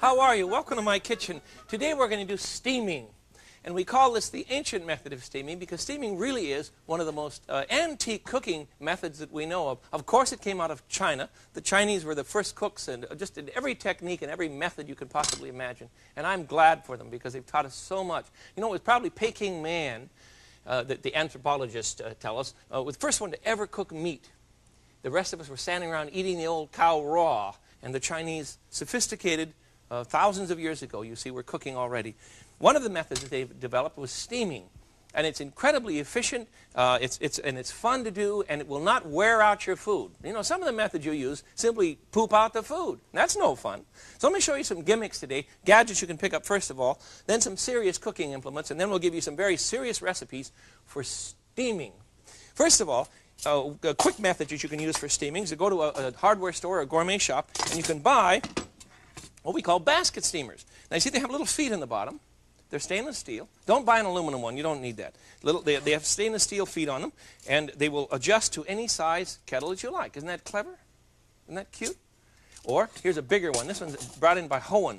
How are you? Welcome to my kitchen. Today we're going to do steaming. And we call this the ancient method of steaming because steaming really is one of the most antique cooking methods that we know of. Of course, it came out of China. The Chinese were the first cooks and just did every technique and every method you could possibly imagine. And I'm glad for them because they've taught us so much. You know, it was probably Peking man, the anthropologists tell us, was the first one to ever cook meat. The rest of us were standing around eating the old cow raw. And the Chinese, sophisticated, thousands of years ago, you see, were cooking already. One of the methods that they've developed was steaming. And it's incredibly efficient, and it's fun to do, and it will not wear out your food. You know, some of the methods you use simply poop out the food. That's no fun. So let me show you some gimmicks today, gadgets you can pick up first of all, then some serious cooking implements, and then we'll give you some very serious recipes for steaming. First of all, a quick method that you can use for steaming is to go to a hardware store or a gourmet shop, and you can buy what we call basket steamers. Now, you see they have little feet in the bottom. They're stainless steel. Don't buy an aluminum one. You don't need that. They have stainless steel feet on them, and they will adjust to any size kettle that you like. Isn't that clever? Isn't that cute? Or here's a bigger one. This one's brought in by Hohen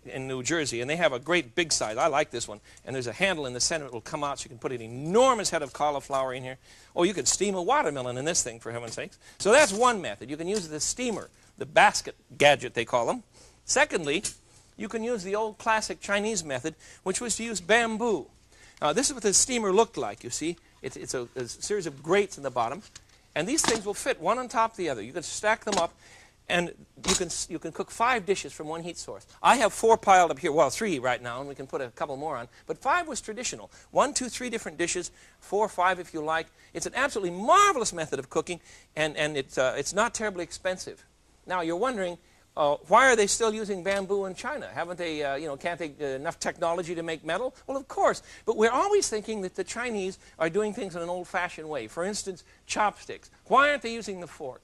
in New Jersey, and they have a great big size. I like this one. And there's a handle in the center that will come out so you can put an enormous head of cauliflower in here. Oh, you could steam a watermelon in this thing, for heaven's sakes. So that's one method. You can use the steamer, the basket gadget they call them. Secondly, you can use the old classic Chinese method, which was to use bamboo. This is what the steamer looked like, you see. It's a series of grates in the bottom. And these things will fit one on top of the other. You can stack them up, and you can cook 5 dishes from one heat source. I have 4 piled up here. Well, 3 right now, and we can put a couple more on. But 5 was traditional. 1, 2, 3 different dishes, 4, 5 if you like. It's an absolutely marvelous method of cooking, and it's not terribly expensive. Now, you're wondering, why are they still using bamboo in China? Haven't they, can't they enough technology to make metal? Well, of course. But we're always thinking that the Chinese are doing things in an old-fashioned way. For instance, chopsticks. Why aren't they using the fork?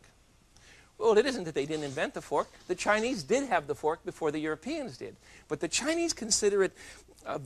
Well, it isn't that they didn't invent the fork. The Chinese did have the fork before the Europeans did. But the Chinese consider it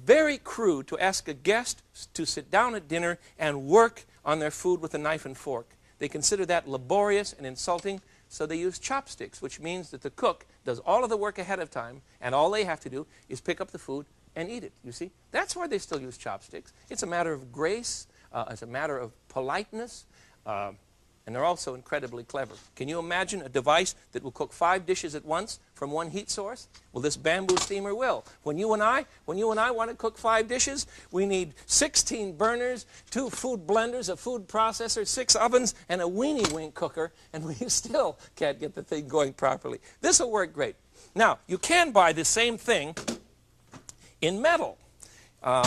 very crude to ask a guest to sit down at dinner and work on their food with a knife and fork. They consider that laborious and insulting. So they use chopsticks, which means that the cook does all of the work ahead of time, and all they have to do is pick up the food and eat it, you see? That's why they still use chopsticks. It's a matter of grace. It's a matter of politeness. And they're also incredibly clever. Can you imagine a device that will cook 5 dishes at once from one heat source? Well, this bamboo steamer will. When you and I want to cook 5 dishes, we need 16 burners, 2 food blenders, a food processor, 6 ovens, and a weenie wink cooker, and we still can't get the thing going properly. This will work great. Now, you can buy the same thing in metal.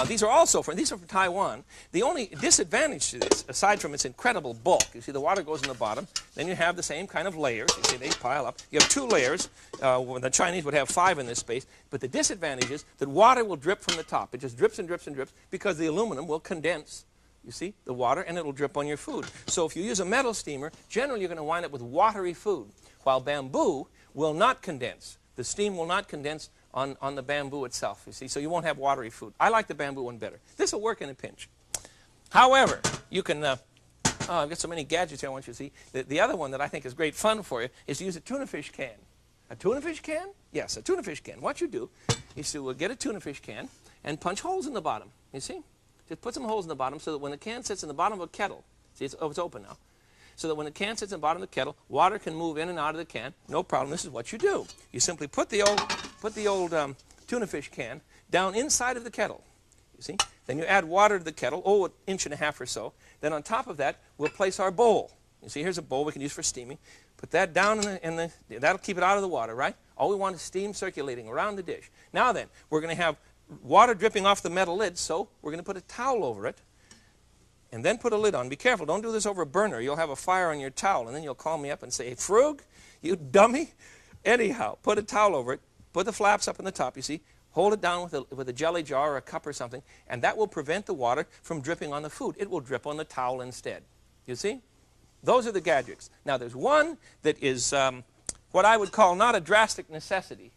These are from Taiwan. The only disadvantage to this, aside from its incredible bulk, you see the water goes in the bottom, then you have the same kind of layers. You see they pile up. You have 2 layers. The Chinese would have 5 in this space. But the disadvantage is that water will drip from the top. It just drips and drips and drips because the aluminum will condense, you see, the water, and it'll drip on your food. So if you use a metal steamer, generally you're going to wind up with watery food, while bamboo will not condense. The steam will not condense on the bamboo itself, you see, so you won't have watery food. I like the bamboo one better. This will work in a pinch. However, you can, I've got so many gadgets here I want you to see. The other one that I think is great fun for you is to use a tuna fish can. A tuna fish can? Yes, a tuna fish can. What you do is to get a tuna fish can and punch holes in the bottom, you see? Just put some holes in the bottom so that when the can sits in the bottom of a kettle, see, it's open now, so that when the can sits in the bottom of the kettle, water can move in and out of the can. No problem. This is what you do. You simply put the old tuna fish can down inside of the kettle. You see? Then you add water to the kettle, an inch and a half or so. Then on top of that, we'll place our bowl. You see, here's a bowl we can use for steaming. Put that down that'll keep it out of the water, right? All we want is steam circulating around the dish. Now then, we're going to have water dripping off the metal lid, so we're going to put a towel over it. And then put a lid on. Be careful. Don't do this over a burner. You'll have a fire on your towel, and then you'll call me up and say, hey, Frug, you dummy. Anyhow, put a towel over it. Put the flaps up on the top, you see. Hold it down with a jelly jar or a cup or something, and that will prevent the water from dripping on the food. It will drip on the towel instead. You see? Those are the gadgets. Now, there's one that is what I would call not a drastic necessity,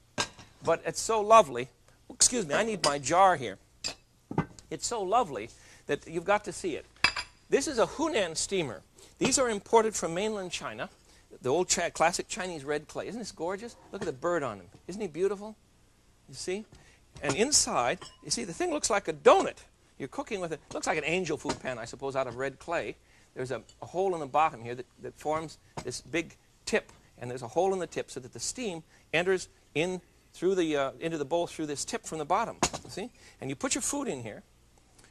but it's so lovely. Excuse me, I need my jar here. It's so lovely that you've got to see it. This is a Hunan steamer. These are imported from mainland China, the old classic Chinese red clay. Isn't this gorgeous? Look at the bird on him. Isn't he beautiful? You see? And inside, you see, the thing looks like a donut. You're cooking with it. It looks like an angel food pan, I suppose, out of red clay. There's a hole in the bottom here that forms this big tip. And there's a hole in the tip so that the steam enters in through the into the bowl through this tip from the bottom. You see? And you put your food in here,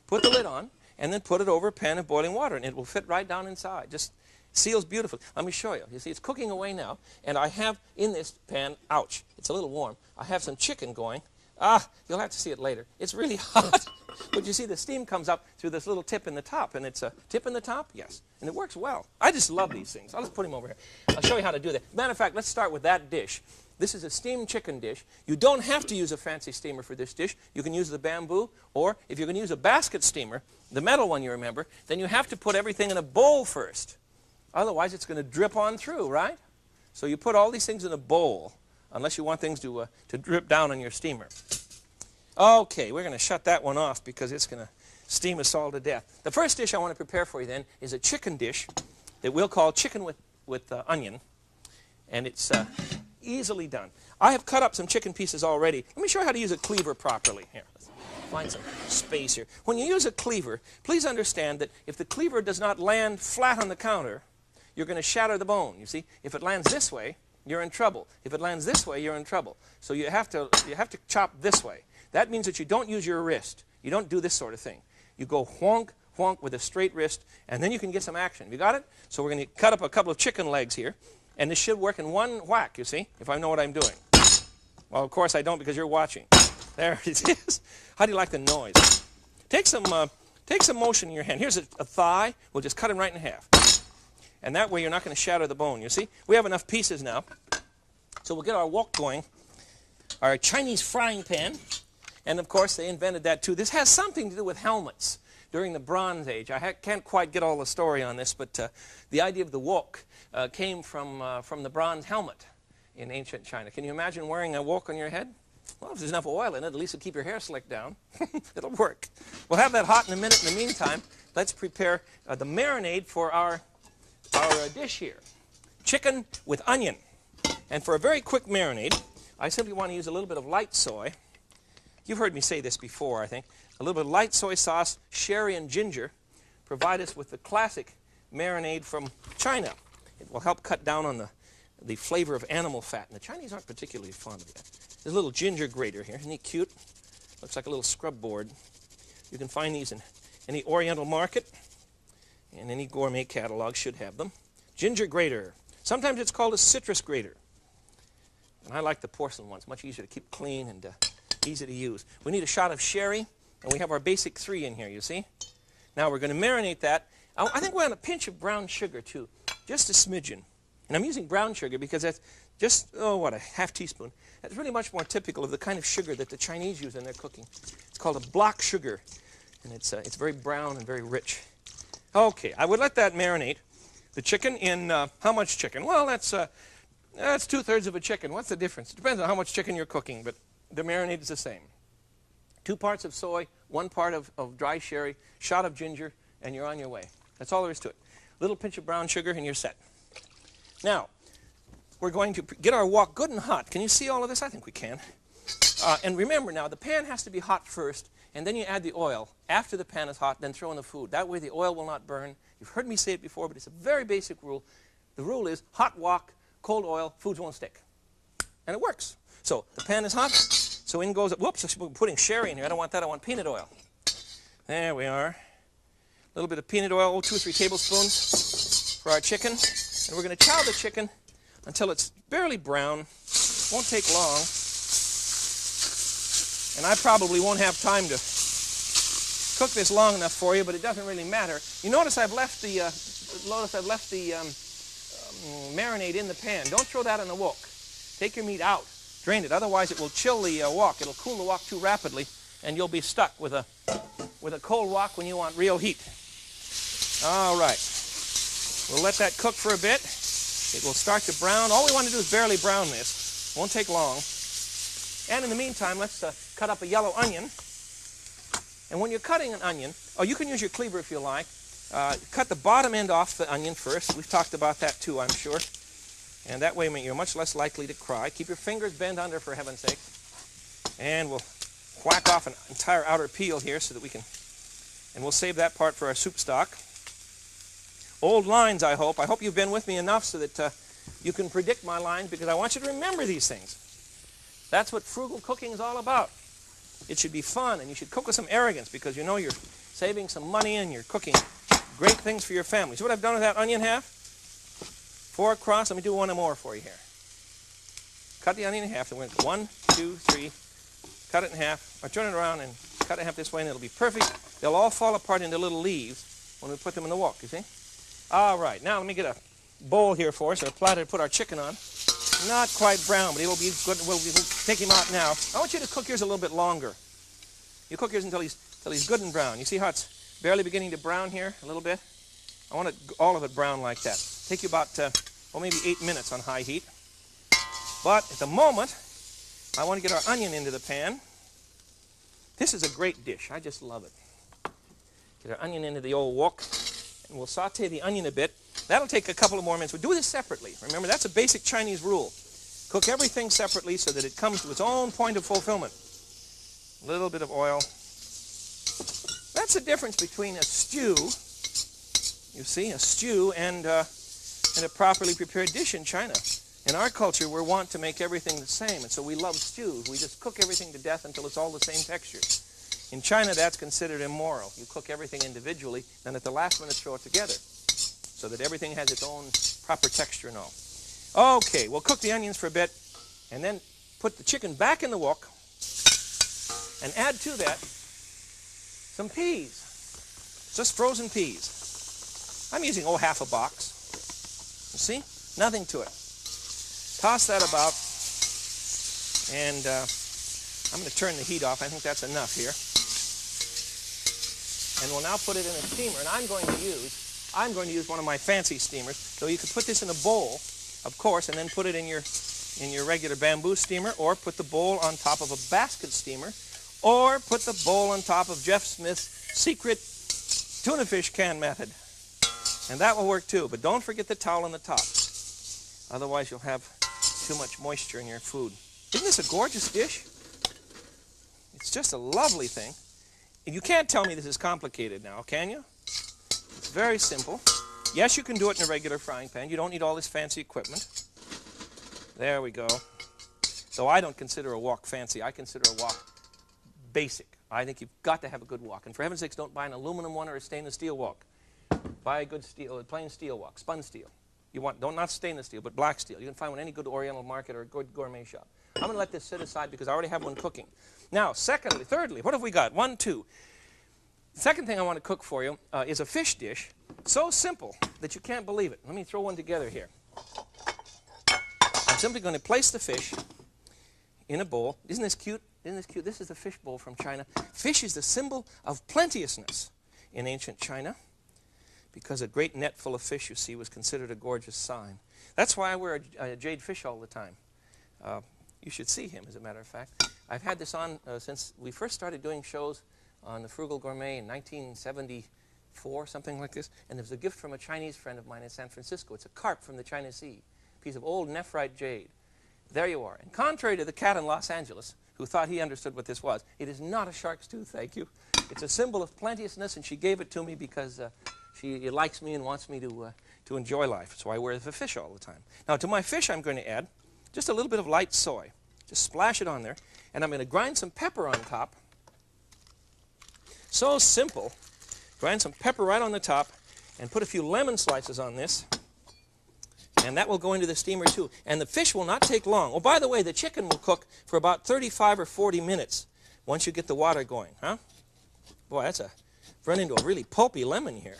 put the lid on, and then put it over a pan of boiling water, and it will fit right down inside. Just seals beautifully. Let me show you. You see, it's cooking away now, and I have in this pan, ouch, it's a little warm, I have some chicken going. You'll have to see it later. It's really hot. But you see the steam comes up through this little tip in the top. And it's a tip in the top? Yes. And it works well. I just love these things. I'll just put them over here. I'll show you how to do that. Matter of fact, let's start with that dish. This is a steamed chicken dish. You don't have to use a fancy steamer for this dish. You can use the bamboo. Or if you're going to use a basket steamer, the metal one you remember, then you have to put everything in a bowl first. Otherwise, it's going to drip on through, right? So you put all these things in a bowl, unless you want things to drip down on your steamer. Okay, we're going to shut that one off because it's going to steam us all to death. The first dish I want to prepare for you then is a chicken dish that we'll call chicken with onion. And it's easily done. I have cut up some chicken pieces already. Let me show you how to use a cleaver properly. Here, let's find some space here. When you use a cleaver, please understand that if the cleaver does not land flat on the counter, you're going to shatter the bone. You see, if it lands this way, you're in trouble. If it lands this way, you're in trouble. So you have to chop this way. That means that you don't use your wrist. You don't do this sort of thing. You go whonk, whonk with a straight wrist, and then you can get some action. You got it? So we're going to cut up a couple of chicken legs here, and this should work in one whack, you see, if I know what I'm doing. Well, of course I don't because you're watching. There it is. How do you like the noise? Take some motion in your hand. Here's a thigh. We'll just cut him right in half. And that way you're not going to shatter the bone, you see? We have enough pieces now. So we'll get our wok going, our Chinese frying pan. And, of course, they invented that, too. This has something to do with helmets during the Bronze Age. I can't quite get all the story on this, but the idea of the wok came from the bronze helmet in ancient China. Can you imagine wearing a wok on your head? Well, if there's enough oil in it, at least it'll keep your hair slicked down. It'll work. We'll have that hot in a minute. In the meantime, let's prepare the marinade for our dish here. Chicken with onion. And for a very quick marinade, I simply want to use a little bit of light soy. You've heard me say this before, I think. A little bit of light soy sauce, sherry, and ginger provide us with the classic marinade from China. It will help cut down on the flavor of animal fat. And the Chinese aren't particularly fond of that. There's a little ginger grater here. Isn't he cute? Looks like a little scrub board. You can find these in any Oriental market, and any gourmet catalog should have them. Ginger grater. Sometimes it's called a citrus grater. And I like the porcelain ones. Much easier to keep clean and easy to use. We need a shot of sherry, and we have our basic 3 in here, you see? Now we're going to marinate that. I think we're on a pinch of brown sugar, too. Just a smidgen. And I'm using brown sugar because that's just, a half teaspoon. That's really much more typical of the kind of sugar that the Chinese use in their cooking. It's called a block sugar, and it's very brown and very rich. Okay, I would let that marinate. The chicken in, how much chicken? Well, that's 2/3 of a chicken. What's the difference? It depends on how much chicken you're cooking, but the marinade is the same. 2 parts of soy, 1 part of dry sherry, shot of ginger, and you're on your way. That's all there is to it. Little pinch of brown sugar, and you're set. Now, we're going to get our wok good and hot. Can you see all of this? I think we can. And remember now, the pan has to be hot first, and then you add the oil. After the pan is hot, then throw in the food. That way the oil will not burn. You've heard me say it before, but it's a very basic rule. The rule is hot wok, cold oil, foods won't stick. And it works. So the pan is hot, so in goes, whoops, I'm putting sherry in here. I don't want that, I want peanut oil. There we are. A little bit of peanut oil, 2 or 3 tablespoons for our chicken. And we're going to chow the chicken until it's barely brown. Won't take long. And I probably won't have time to cook this long enough for you, but it doesn't really matter. You notice I've left the marinade in the pan. Don't throw that in the wok. Take your meat out. Drain it. Otherwise, it will chill the wok. It'll cool the wok too rapidly, and you'll be stuck with a cold wok when you want real heat. All right. We'll let that cook for a bit. It will start to brown. All we want to do is barely brown this. Won't take long. And in the meantime, let's cut up a yellow onion. And when you're cutting an onion, you can use your cleaver if you like. Cut the bottom end off the onion first. We've talked about that too, I'm sure. And that way you're much less likely to cry. Keep your fingers bent under, for heaven's sake. And we'll whack off an entire outer peel here so that we can, and we'll save that part for our soup stock. Old lines, I hope. I hope you've been with me enough so that you can predict my lines, because I want you to remember these things. That's what frugal cooking is all about. It should be fun, and you should cook with some arrogance, because you know you're saving some money and you're cooking great things for your family. See what I've done with that onion half? 4 across. Let me do one more for you here. Cut the onion in half. Then we went 1, 2, 3. Cut it in half. I turn it around and cut it half this way, and it'll be perfect. They'll all fall apart into little leaves when we put them in the wok, you see? All right, now let me get a bowl here for us, or a platter to put our chicken on. Not quite brown, but it'll be good. We'll take him out now. I want you to cook yours a little bit longer. You cook yours until he's good and brown. You see how it's barely beginning to brown here a little bit? I want it, all of it brown like that. Take you about, well, maybe 8 minutes on high heat. But at the moment, I want to get our onion into the pan. This is a great dish. I just love it. Get our onion into the old wok, and we'll saute the onion a bit. That'll take a couple of more minutes. We'll do this separately. Remember, that's a basic Chinese rule. Cook everything separately so that it comes to its own point of fulfillment. A little bit of oil. That's the difference between a stew, you see, a stew and a properly prepared dish in China. In our culture, we're wont to make everything the same, and so we love stews. We just cook everything to death until it's all the same texture. In China, that's considered immoral. You cook everything individually, then at the last minute throw it together so that everything has its own proper texture and all. Okay, we'll cook the onions for a bit, and then put the chicken back in the wok, and add to that some peas, just frozen peas. I'm using, half a box. You see? Nothing to it. Toss that about, and I'm going to turn the heat off. I think that's enough here. And we'll now put it in a steamer, and I'm going to use one of my fancy steamers. So you could put this in a bowl, of course, and then put it in your regular bamboo steamer, or put the bowl on top of a basket steamer, or put the bowl on top of Jeff Smith's secret tuna fish can method. And that will work too, but don't forget the towel on the top. Otherwise you'll have too much moisture in your food. Isn't this a gorgeous dish? It's just a lovely thing. You can't tell me this is complicated now, can you? It's very simple. Yes, you can do it in a regular frying pan. You don't need all this fancy equipment. There we go. Though I don't consider a wok fancy. I consider a wok basic. I think you've got to have a good wok. And for heaven's sakes, don't buy an aluminum one or a stainless steel wok. Buy a good steel, a plain steel wok, spun steel. You want, not stainless steel, but black steel. You can find one in any good Oriental market or a good gourmet shop. I'm going to let this sit aside because I already have one cooking. Now, thirdly, what have we got? 1, 2. The second thing I want to cook for you is a fish dish. So simple that you can't believe it. Let me throw one together here. I'm simply going to place the fish in a bowl. Isn't this cute? Isn't this cute? This is the fish bowl from China. Fish is the symbol of plenteousness in ancient China, because a great net full of fish, you see, was considered a gorgeous sign. That's why I wear a jade fish all the time. You should see him, as a matter of fact. I've had this on since we first started doing shows on the Frugal Gourmet in 1974, something like this. And there was a gift from a Chinese friend of mine in San Francisco. It's a carp from the China Sea, a piece of old nephrite jade. There you are. And contrary to the cat in Los Angeles, who thought he understood what this was, it is not a shark's tooth, thank you. It's a symbol of plenteousness, and she gave it to me because she likes me and wants me to enjoy life. So I wear the fish all the time. Now, to my fish, I'm going to add just a little bit of light soy. Just splash it on there. And I'm going to grind some pepper on top. So simple. Grind some pepper right on the top and put a few lemon slices on this. And that will go into the steamer too. And the fish will not take long. Oh, by the way, the chicken will cook for about 35 or 40 minutes once you get the water going. Huh? Boy, that's run into a really pulpy lemon here.